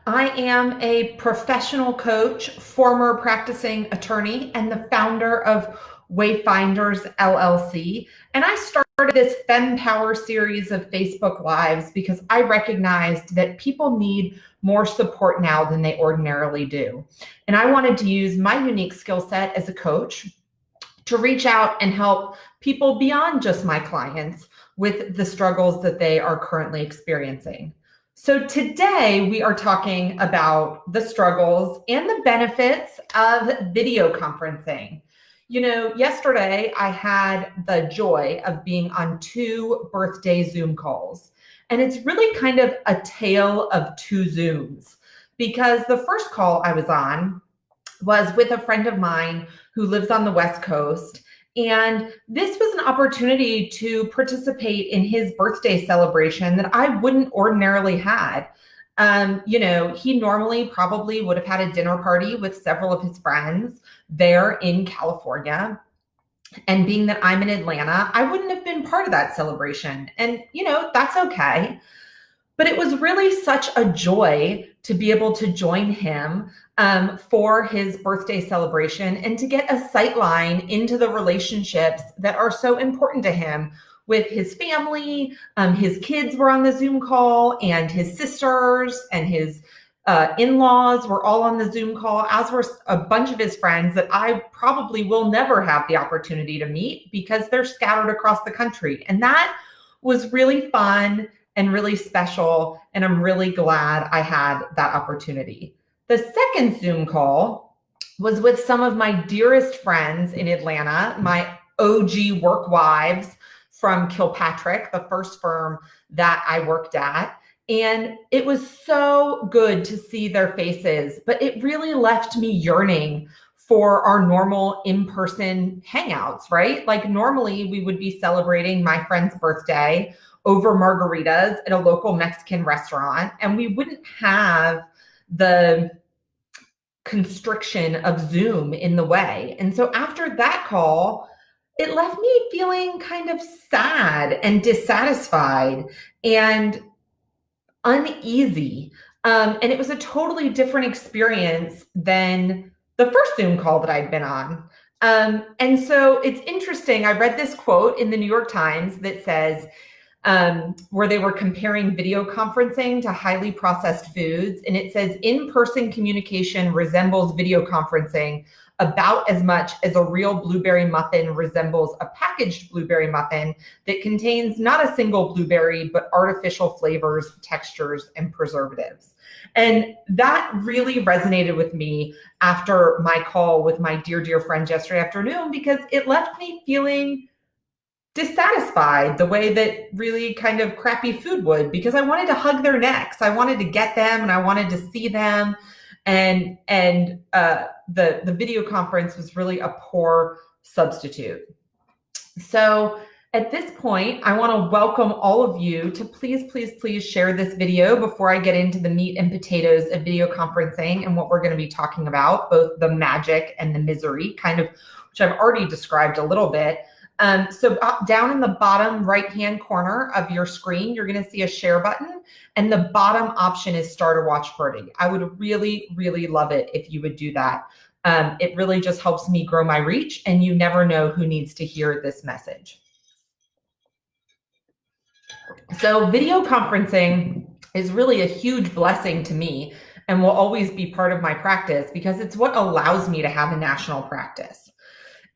I am a professional coach, former practicing attorney, and the founder of Wayfinders LLC. And I started this Fem Power series of Facebook Lives because I recognized that people need more support now than they ordinarily do. And I wanted to use my unique skill set as a coach to reach out and help people beyond just my clients with the struggles that they are currently experiencing. So today we are talking about the struggles and the benefits of video conferencing. You know, yesterday I had the joy of being on 2 birthday Zoom calls, and it's really kind of a tale of two Zooms because the first call I was on was with a friend of mine who lives on the West Coast. And this was an opportunity to participate in his birthday celebration that I wouldn't ordinarily had. He normally probably would have had a dinner party with several of his friends there in California. And being that I'm in Atlanta, I wouldn't have been part of that celebration. And, that's okay. But it was really such a joy to be able to join him for his birthday celebration and to get a sight line into the relationships that are so important to him with his family. His kids were on the Zoom call, and his sisters and his in-laws were all on the Zoom call, as were a bunch of his friends that I probably will never have the opportunity to meet because they're scattered across the country. And that was really fun and really special, and I'm really glad I had that opportunity. The second Zoom call was with some of my dearest friends in Atlanta, my OG work wives from Kilpatrick, the first firm that I worked at. And it was so good to see their faces, but it really left me yearning for our normal in-person hangouts, right? Like normally we would be celebrating my friend's birthday over margaritas at a local Mexican restaurant, and we wouldn't have the constriction of Zoom in the way. And so after that call, it left me feeling kind of sad and dissatisfied and uneasy. And it was a totally different experience than the first Zoom call that I'd been on. And so it's interesting. I read this quote in the New York Times that says, where they were comparing video conferencing to highly processed foods. And it says, in-person communication resembles video conferencing about as much as a real blueberry muffin resembles a packaged blueberry muffin that contains not a single blueberry, but artificial flavors, textures, and preservatives. And that really resonated with me after my call with my dear, dear friend yesterday afternoon, because it left me feeling dissatisfied the way that really kind of crappy food would, because I wanted to hug their necks. I wanted to get them and I wanted to see them. And the video conference was really a poor substitute. So at this point, I want to welcome all of you to please, please, please share this video before I get into the meat and potatoes of video conferencing and what we're going to be talking about, both the magic and the misery, kind of, which I've already described a little bit. So down in the bottom right-hand corner of your screen, you're going to see a share button, and the bottom option is start a watch party. I would really, really love it if you would do that. It really just helps me grow my reach, and you never know who needs to hear this message. So video conferencing is really a huge blessing to me and will always be part of my practice because it's what allows me to have a national practice.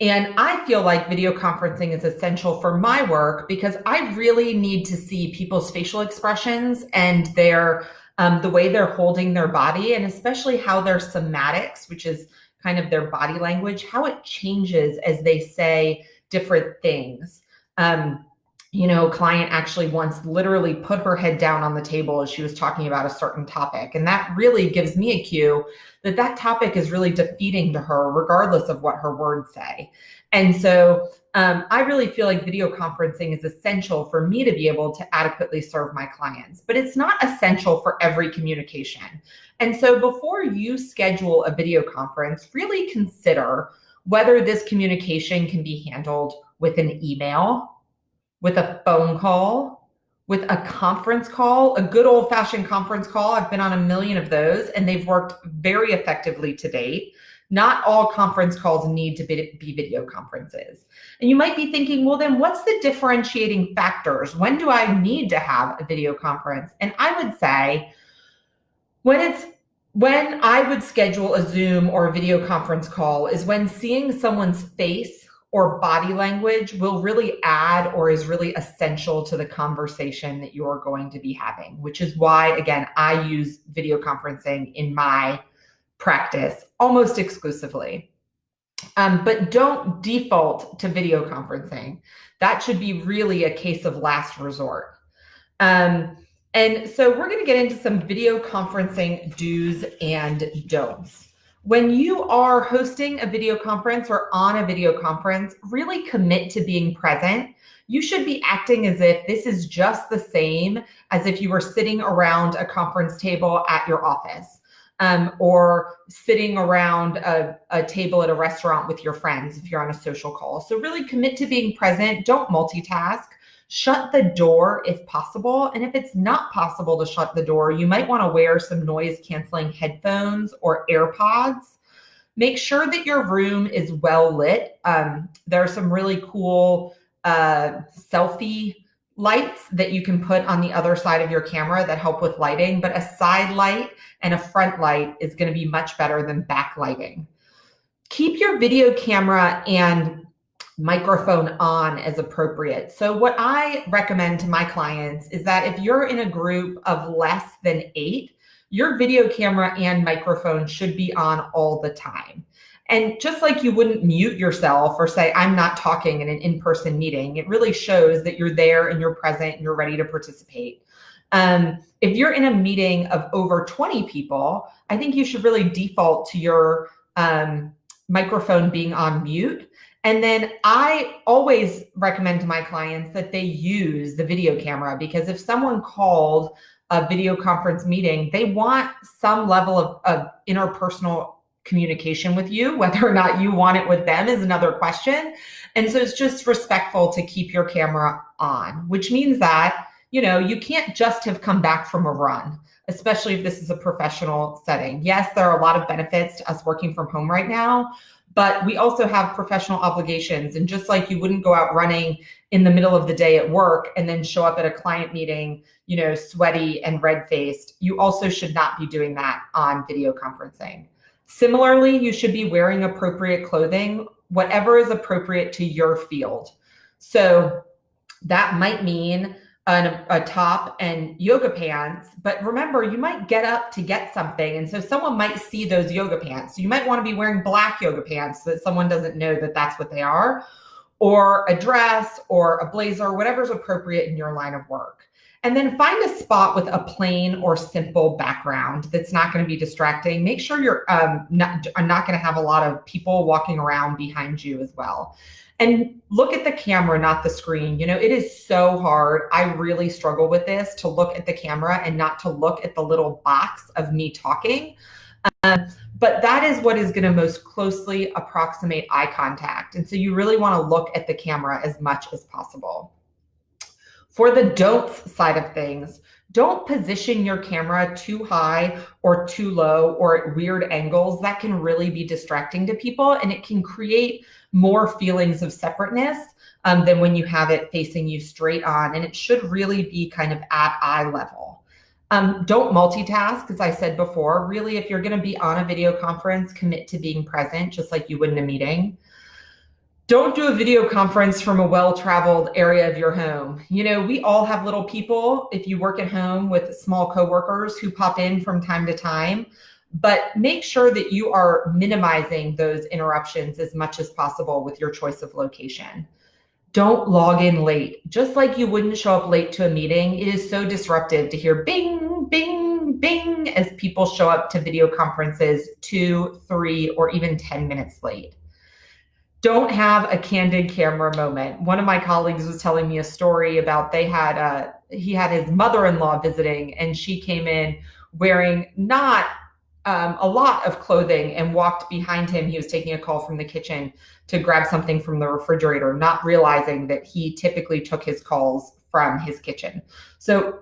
And I feel like video conferencing is essential for my work because I really need to see people's facial expressions and their the way they're holding their body, and especially how their somatics, which is kind of their body language, how it changes as they say different things. A client actually once literally put her head down on the table as she was talking about a certain topic. And that really gives me a cue that that topic is really defeating to her, regardless of what her words say. And so I really feel like video conferencing is essential for me to be able to adequately serve my clients, but it's not essential for every communication. And so before you schedule a video conference, really consider whether this communication can be handled with an email, with a phone call, with a conference call, a good old-fashioned conference call. I've been on a million of those, and they've worked very effectively to date. Not all conference calls need to be video conferences. And you might be thinking, well, then what's the differentiating factors? When do I need to have a video conference? And I would say when I would schedule a Zoom or a video conference call is when seeing someone's face or body language will really add or is really essential to the conversation that you're going to be having, which is why, again, I use video conferencing in my practice almost exclusively. But don't default to video conferencing. That should be really a case of last resort. And so we're going to get into some video conferencing do's and don'ts. When you are hosting a video conference or on a video conference, really commit to being present. You should be acting as if this is just the same as if you were sitting around a conference table at your office. Or sitting around a table at a restaurant with your friends if you're on a social call. So really commit to being present. Don't multitask. Shut the door if possible. And if it's not possible to shut the door, you might want to wear some noise canceling headphones or AirPods. Make sure that your room is well lit. There are some really cool selfie lights that you can put on the other side of your camera that help with lighting, but a side light and a front light is going to be much better than backlighting. Keep your video camera and microphone on as appropriate. So what I recommend to my clients is that if you're in a group of less than 8, your video camera and microphone should be on all the time. And just like you wouldn't mute yourself or say, I'm not talking in an in-person meeting, it really shows that you're there and you're present and you're ready to participate. If you're in a meeting of over 20 people, I think you should really default to your microphone being on mute. And then I always recommend to my clients that they use the video camera, because if someone called a video conference meeting, they want some level of interpersonal communication with you. Whether or not you want it with them is another question. And so it's just respectful to keep your camera on, which means that, you can't just have come back from a run, especially if this is a professional setting. Yes, there are a lot of benefits to us working from home right now, but we also have professional obligations. And just like you wouldn't go out running in the middle of the day at work and then show up at a client meeting, sweaty and red-faced, you also should not be doing that on video conferencing. Similarly, you should be wearing appropriate clothing, whatever is appropriate to your field. So that might mean a top and yoga pants, but remember, you might get up to get something. And so someone might see those yoga pants. So you might want to be wearing black yoga pants so that someone doesn't know that that's what they are, or a dress or a blazer, whatever's appropriate in your line of work. And then find a spot with a plain or simple background that's not going to be distracting. Make sure you're not going to have a lot of people walking around behind you as well. And look at the camera, not the screen. It is so hard. I really struggle with this, to look at the camera and not to look at the little box of me talking. But that is what is going to most closely approximate eye contact. And so you really want to look at the camera as much as possible. For the don'ts side of things, don't position your camera too high or too low or at weird angles. That can really be distracting to people, and it can create more feelings of separateness than when you have it facing you straight on. And it should really be kind of at eye level. Don't multitask, as I said before. Really, if you're going to be on a video conference, commit to being present, just like you would in a meeting. Don't do a video conference from a well-traveled area of your home. We all have little people, if you work at home, with small coworkers who pop in from time to time, but make sure that you are minimizing those interruptions as much as possible with your choice of location. Don't log in late. Just like you wouldn't show up late to a meeting, it is so disruptive to hear bing, bing, bing as people show up to video conferences 2, 3, or even 10 minutes late. Don't have a candid camera moment. One of my colleagues was telling me a story about he had his mother-in-law visiting, and she came in wearing not a lot of clothing and walked behind him. He was taking a call from the kitchen to grab something from the refrigerator, not realizing that he typically took his calls from his kitchen. So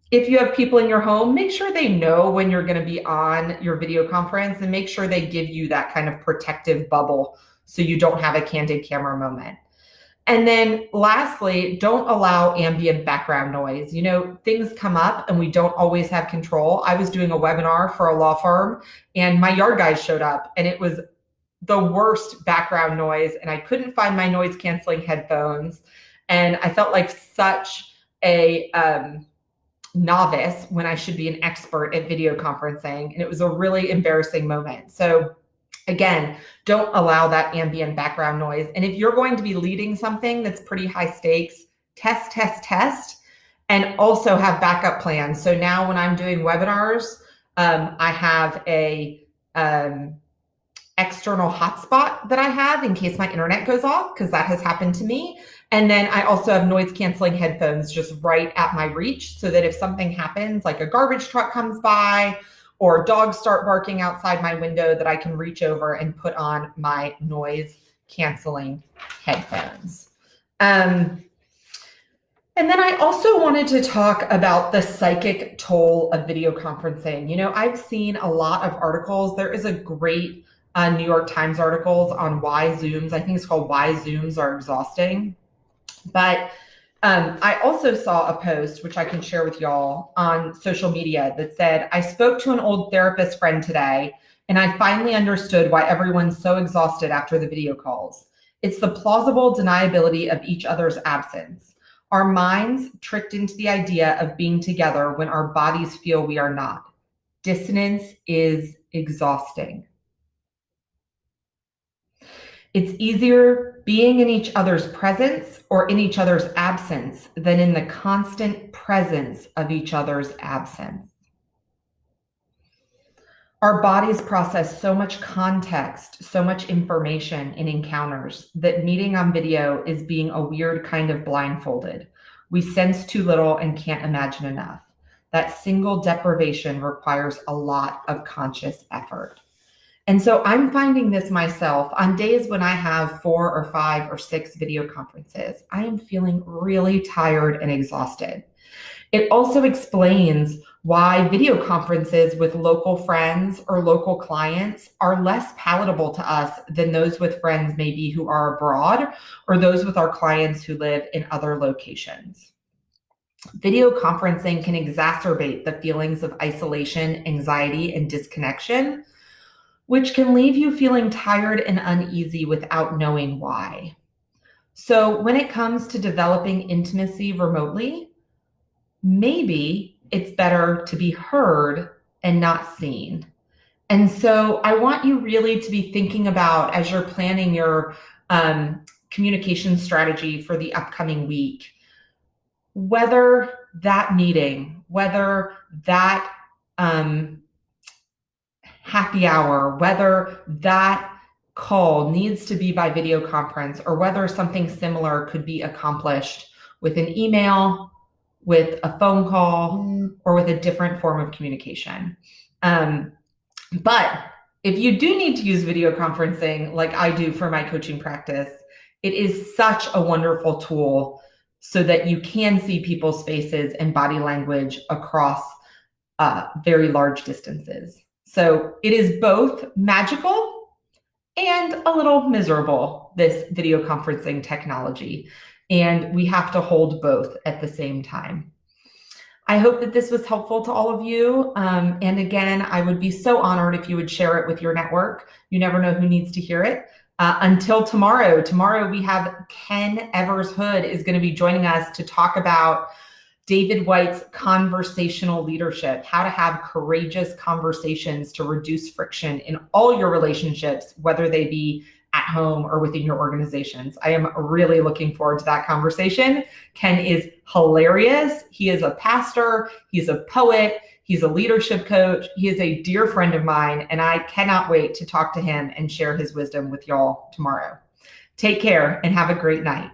if you have people in your home, make sure they know when you're going to be on your video conference, and make sure they give you that kind of protective bubble so you don't have a candid camera moment. And then lastly, don't allow ambient background noise. You know, things come up and we don't always have control. I was doing a webinar for a law firm and my yard guys showed up, and it was the worst background noise, and I couldn't find my noise canceling headphones. And I felt like such a novice when I should be an expert at video conferencing. And it was a really embarrassing moment. So again, don't allow that ambient background noise. And if you're going to be leading something that's pretty high stakes, test, and also have backup plans. So now when I'm doing webinars, I have a external hotspot that I have in case my internet goes off, because that has happened to me. And then I also have noise canceling headphones just right at my reach, so that if something happens, like a garbage truck comes by or dogs start barking outside my window, that I can reach over and put on my noise canceling headphones. And then I also wanted to talk about the psychic toll of video conferencing. You know, I've seen a lot of articles. There is a great New York Times articles on why Zooms, I think it's called Why Zooms Are Exhausting. But I also saw a post, which I can share with y'all on social media, that said, I spoke to an old therapist friend today, and I finally understood why everyone's so exhausted after the video calls. It's the plausible deniability of each other's absence. Our minds tricked into the idea of being together when our bodies feel we are not. Dissonance is exhausting. It's easier being in each other's presence or in each other's absence than in the constant presence of each other's absence. Our bodies process so much context, so much information in encounters, that meeting on video is being a weird kind of blindfolded. We sense too little and can't imagine enough. That single deprivation requires a lot of conscious effort. And so I'm finding this myself on days when I have 4 or 5 or 6 video conferences. I am feeling really tired and exhausted. It also explains why video conferences with local friends or local clients are less palatable to us than those with friends maybe who are abroad, or those with our clients who live in other locations. Video conferencing can exacerbate the feelings of isolation, anxiety, and disconnection, which can leave you feeling tired and uneasy without knowing why. So when it comes to developing intimacy remotely, maybe it's better to be heard and not seen. And so I want you really to be thinking about, as you're planning your communication strategy for the upcoming week, whether that meeting, whether that happy hour, whether that call needs to be by video conference, or whether something similar could be accomplished with an email, with a phone call, or with a different form of communication. But if you do need to use video conferencing like I do for my coaching practice, it is such a wonderful tool so that you can see people's faces and body language across very large distances. So it is both magical and a little miserable, this video conferencing technology. And we have to hold both at the same time. I hope that this was helpful to all of you. And again, I would be so honored if you would share it with your network. You never know who needs to hear it. Until tomorrow. Tomorrow we have Ken Evers-Hood is going to be joining us to talk about David White's conversational leadership, how to have courageous conversations to reduce friction in all your relationships, whether they be at home or within your organizations. I am really looking forward to that conversation. Ken is hilarious. He is a pastor. He's a poet. He's a leadership coach. He is a dear friend of mine, and I cannot wait to talk to him and share his wisdom with y'all tomorrow. Take care and have a great night.